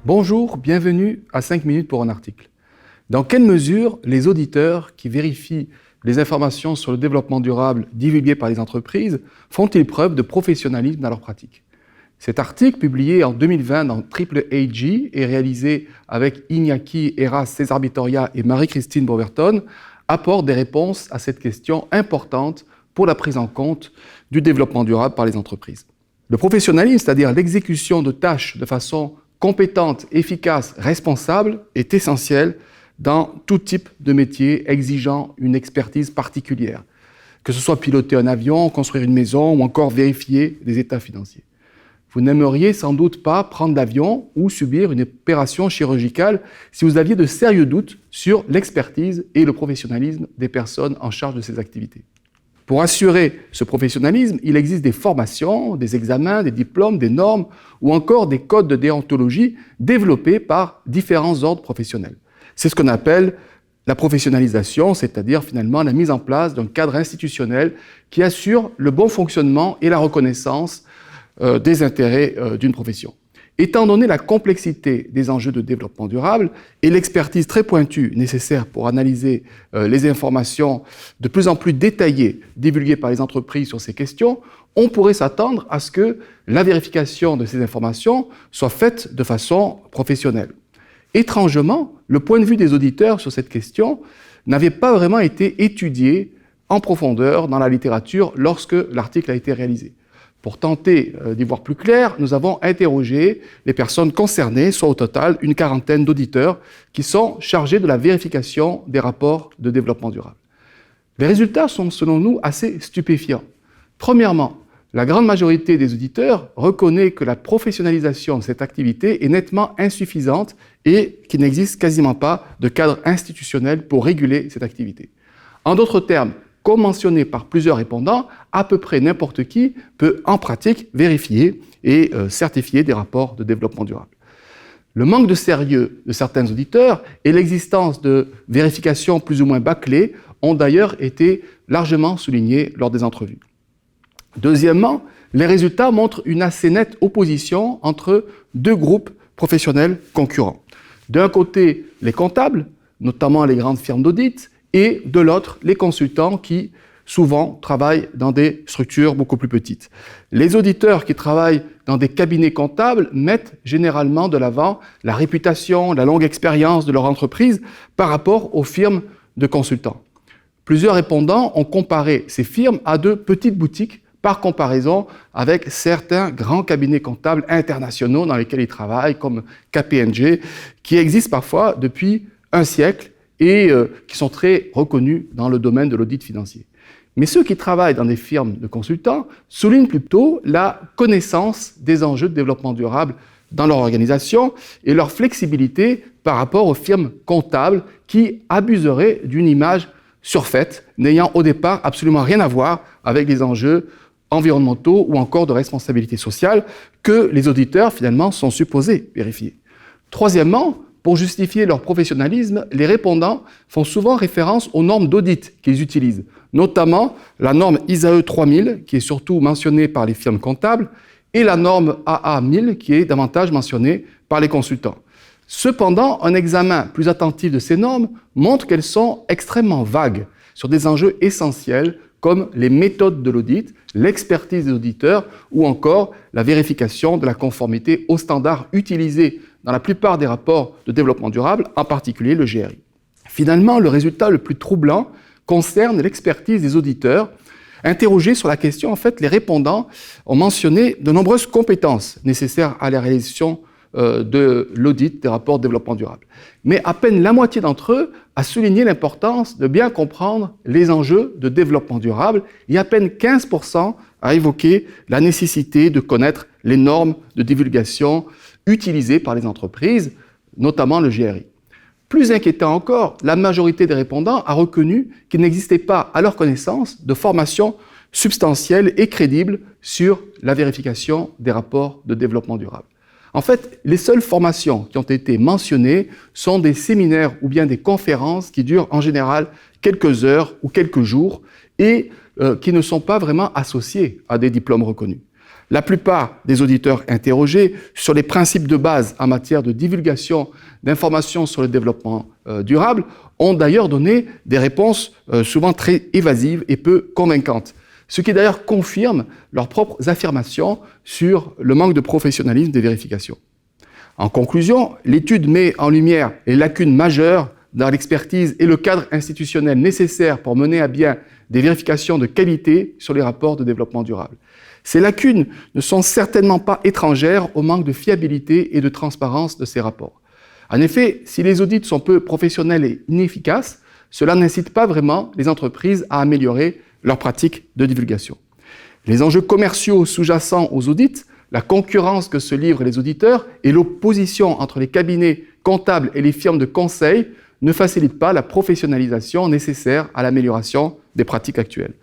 Bonjour, bienvenue à 5 minutes pour un article. Dans quelle mesure les auditeurs qui vérifient les informations sur le développement durable divulguées par les entreprises font-ils preuve de professionnalisme dans leur pratique? Cet article, publié en 2020 dans AAAG et réalisé avec Iñaki Heras, César Vitoria et Marie-Christine Boverton, apporte des réponses à cette question importante pour la prise en compte du développement durable par les entreprises. Le professionnalisme, c'est-à-dire l'exécution de tâches de façon compétente, efficace, responsable, est essentiel dans tout type de métier exigeant une expertise particulière, que ce soit piloter un avion, construire une maison ou encore vérifier des états financiers. Vous n'aimeriez sans doute pas prendre l'avion ou subir une opération chirurgicale si vous aviez de sérieux doutes sur l'expertise et le professionnalisme des personnes en charge de ces activités. Pour assurer ce professionnalisme, il existe des formations, des examens, des diplômes, des normes ou encore des codes de déontologie développés par différents ordres professionnels. C'est ce qu'on appelle la professionnalisation, c'est-à-dire finalement la mise en place d'un cadre institutionnel qui assure le bon fonctionnement et la reconnaissance des intérêts d'une profession. Étant donné la complexité des enjeux de développement durable et l'expertise très pointue nécessaire pour analyser les informations de plus en plus détaillées divulguées par les entreprises sur ces questions, on pourrait s'attendre à ce que la vérification de ces informations soit faite de façon professionnelle. Étrangement, le point de vue des auditeurs sur cette question n'avait pas vraiment été étudié en profondeur dans la littérature lorsque l'article a été réalisé. Pour tenter d'y voir plus clair, nous avons interrogé les personnes concernées, soit au total une quarantaine d'auditeurs qui sont chargés de la vérification des rapports de développement durable. Les résultats sont selon nous assez stupéfiants. Premièrement, la grande majorité des auditeurs reconnaît que la professionnalisation de cette activité est nettement insuffisante et qu'il n'existe quasiment pas de cadre institutionnel pour réguler cette activité. En d'autres termes, comme mentionné par plusieurs répondants, à peu près n'importe qui peut en pratique vérifier et certifier des rapports de développement durable. Le manque de sérieux de certains auditeurs et l'existence de vérifications plus ou moins bâclées ont d'ailleurs été largement soulignés lors des entrevues. Deuxièmement, les résultats montrent une assez nette opposition entre deux groupes professionnels concurrents. D'un côté, les comptables, notamment les grandes firmes d'audit, et de l'autre, les consultants qui, souvent, travaillent dans des structures beaucoup plus petites. Les auditeurs qui travaillent dans des cabinets comptables mettent généralement de l'avant la réputation, la longue expérience de leur entreprise par rapport aux firmes de consultants. Plusieurs répondants ont comparé ces firmes à de petites boutiques par comparaison avec certains grands cabinets comptables internationaux dans lesquels ils travaillent, comme KPMG, qui existent parfois depuis un siècle et qui sont très reconnus dans le domaine de l'audit financier. Mais ceux qui travaillent dans des firmes de consultants soulignent plutôt la connaissance des enjeux de développement durable dans leur organisation et leur flexibilité par rapport aux firmes comptables qui abuseraient d'une image surfaite, n'ayant au départ absolument rien à voir avec les enjeux environnementaux ou encore de responsabilité sociale que les auditeurs finalement sont supposés vérifier. Troisièmement, pour justifier leur professionnalisme, les répondants font souvent référence aux normes d'audit qu'ils utilisent, notamment la norme ISAE 3000, qui est surtout mentionnée par les firmes comptables, et la norme AA 1000, qui est davantage mentionnée par les consultants. Cependant, un examen plus attentif de ces normes montre qu'elles sont extrêmement vagues sur des enjeux essentiels comme les méthodes de l'audit, l'expertise des auditeurs ou encore la vérification de la conformité aux standards utilisés dans la plupart des rapports de développement durable, en particulier le GRI. Finalement, le résultat le plus troublant concerne l'expertise des auditeurs. Interrogés sur la question, les répondants ont mentionné de nombreuses compétences nécessaires à la réalisation de l'audit des rapports de développement durable. Mais à peine la moitié d'entre eux a souligné l'importance de bien comprendre les enjeux de développement durable et à peine 15% a évoqué la nécessité de connaître les normes de divulgation utilisées par les entreprises, notamment le GRI. Plus inquiétant encore, la majorité des répondants a reconnu qu'il n'existait pas, à leur connaissance, de formation substantielle et crédible sur la vérification des rapports de développement durable. En fait, les seules formations qui ont été mentionnées sont des séminaires ou bien des conférences qui durent en général quelques heures ou quelques jours et qui ne sont pas vraiment associées à des diplômes reconnus. La plupart des auditeurs interrogés sur les principes de base en matière de divulgation d'informations sur le développement durable ont d'ailleurs donné des réponses souvent très évasives et peu convaincantes, ce qui d'ailleurs confirme leurs propres affirmations sur le manque de professionnalisme des vérifications. En conclusion, l'étude met en lumière les lacunes majeures dans l'expertise et le cadre institutionnel nécessaire pour mener à bien des vérifications de qualité sur les rapports de développement durable. Ces lacunes ne sont certainement pas étrangères au manque de fiabilité et de transparence de ces rapports. En effet, si les audits sont peu professionnels et inefficaces, cela n'incite pas vraiment les entreprises à améliorer leurs pratiques de divulgation. Les enjeux commerciaux sous-jacents aux audits, la concurrence que se livrent les auditeurs et l'opposition entre les cabinets comptables et les firmes de conseil ne facilitent pas la professionnalisation nécessaire à l'amélioration des pratiques actuelles.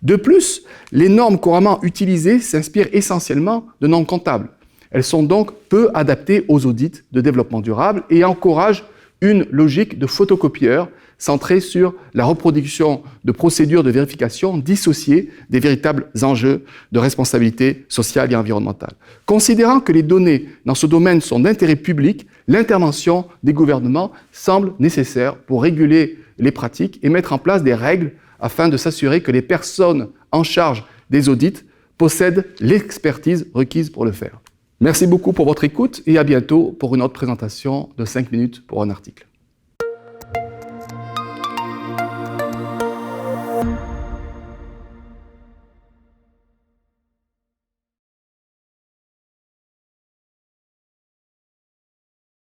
De plus, les normes couramment utilisées s'inspirent essentiellement de normes comptables. Elles sont donc peu adaptées aux audits de développement durable et encouragent une logique de photocopieur centrée sur la reproduction de procédures de vérification dissociées des véritables enjeux de responsabilité sociale et environnementale. Considérant que les données dans ce domaine sont d'intérêt public, l'intervention des gouvernements semble nécessaire pour réguler les pratiques et mettre en place des règles afin de s'assurer que les personnes en charge des audits possèdent l'expertise requise pour le faire. Merci beaucoup pour votre écoute et à bientôt pour une autre présentation de 5 minutes pour un article.